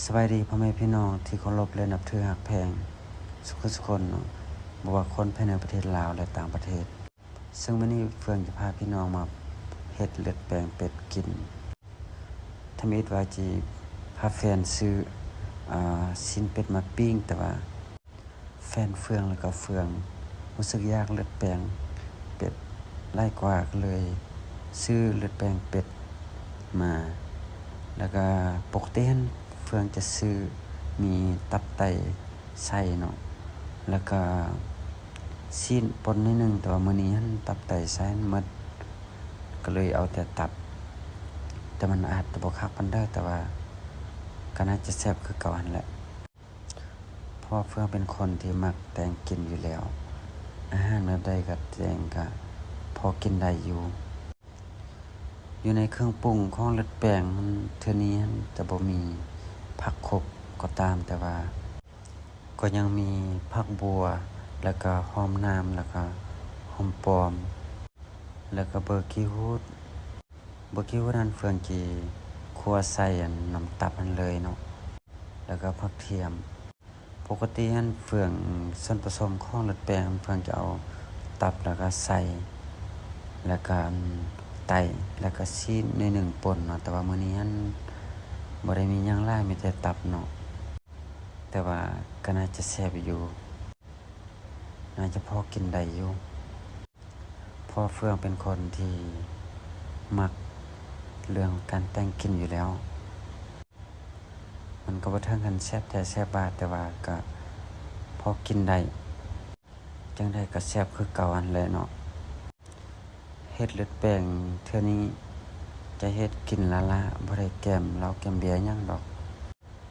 สบายดีพ่อแม่พี่น้องที่เคารพและนับถือหักแพงสุขสุคนเนาะบ่ว่าคนภายในประเทศลาวและต่างประเทศซึ่งวันนี้เฟื่องจะพาพี่น้องมาเฮ็ดเลือดแปลงเป็ดกินถ้ามีว่าจีพาแฟนซื้อชิ้นเป็ดมาปิ้งแต่ว่าแฟนเฟื่องแล้วก็เฟื่องรู้สึกอยากเลือดแปลงเป็ดหลายกว่าก็เลยซื้อเลือดแปลงเป็ดมาแล้วก็ปกติเฟื่องจะซื้อมีตับไตใส่เนาะแล้วก็ซีนปนนิดนึงแต่ว่ามื้อนี้ตับไตใส่หมดก็เลยเอาแต่ตับแต่มันอาจจะบ่คักปานใดแต่ว่าก็น่าจะแซ่บคือเก่าหั่นแหละเพราะเฟื่องเป็นคนที่มักแต่งกินอยู่แล้วอาหารแบบใดก็แต่งก็พอกินได้อยู่ในเครื่องปรุงของเลือดแปลงมันเทื่อนี้จะบ่มีผักครบก็ตามแต่ว่าก็ยังมีผักบัวแล้วก็หอมน้ำแล้วก็หอมปลอมแล้วก็เบอร์กี้ฮูดนั้นเฟื่องจีคั่วใส่น้ำตับมันเลยเนาะแล้วก็ผักเทียมปกติเฟื่องส่วนผสมของเลือดแปลงเฟื่องจะเอาตับแล้วก็ใส่แล้วก็ไตแล้วก็ซีนใน1ป่นเนาะแต่ว่ามื้อนี้บ่ได้มีหยังหลายมีแต่ตับเนาะแต่ว่าก็น่าจะแซ่บอยู่น่าจะพอกินได้อยู่เพราะเฟื่องเป็นคนที่มักเรื่องการแต่งกินอยู่แล้วมันก็บ่ถึงขั้นแซ่บแต่แซ่บบาดแต่ว่าก็พอกินได้จังได๋ก็แซ่บคือเก่าอันแหละเนาะเฮ็ดเลือดแปลงเทื่อนี้จะเฮ็ดกินละบ่ได้แกมเหล้าแกมเบียร์หยังดอก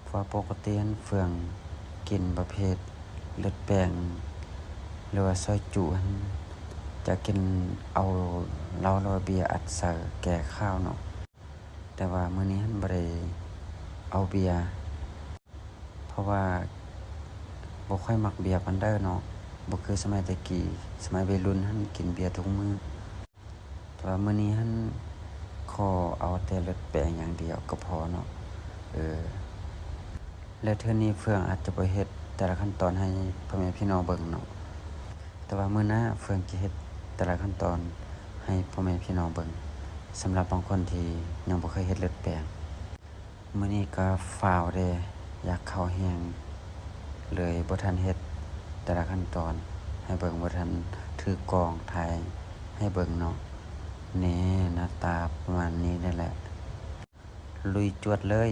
เพราะปกติเฟื่องกินประเภทเลือดแปลงหรือว่าซอยจุจะกินเอาเหล้าหรือว่าเบียร์อัดใส่แก่ข้าวเนาะแต่ว่ามื้อนี้บ่ได้เอาเบียร์เพราะว่าบ่ค่อยมักเบียร์ปานใดเนาะบ่คือสมัยแต่กี้สมัยวัยรุ่นกินเบียร์ทุกมื้อแต่ว่ามื้อนี้ขอเอาแต่เลือดแปลงอย่างเดียวก็พอเนาะและเทื่อนี้เฟื่องอาจจะบ่เฮ็ดแต่ละขั้นตอนให้พ่อแม่พี่น้องเบิ่งเนาะแต่ว่ามื้อหน้าเฟื่องจะเฮ็ดแต่ละขั้นตอนให้พ่อแม่พี่น้องเบิ่งสำหรับบางคนที่ยังบ่เคยเฮ็ดเลือดแปลงมื้อนี้ก็ฟ้าวเด้อยากเข้าแฮงเลยบ่ทันเฮ็ดแต่ละขั้นตอนให้เบิ่งบ่ทันถือกล้องถ่ายให้เบิ่งเนาะนี่หน้าตาประมาณนี้นั่นแหละลุยจวดเลย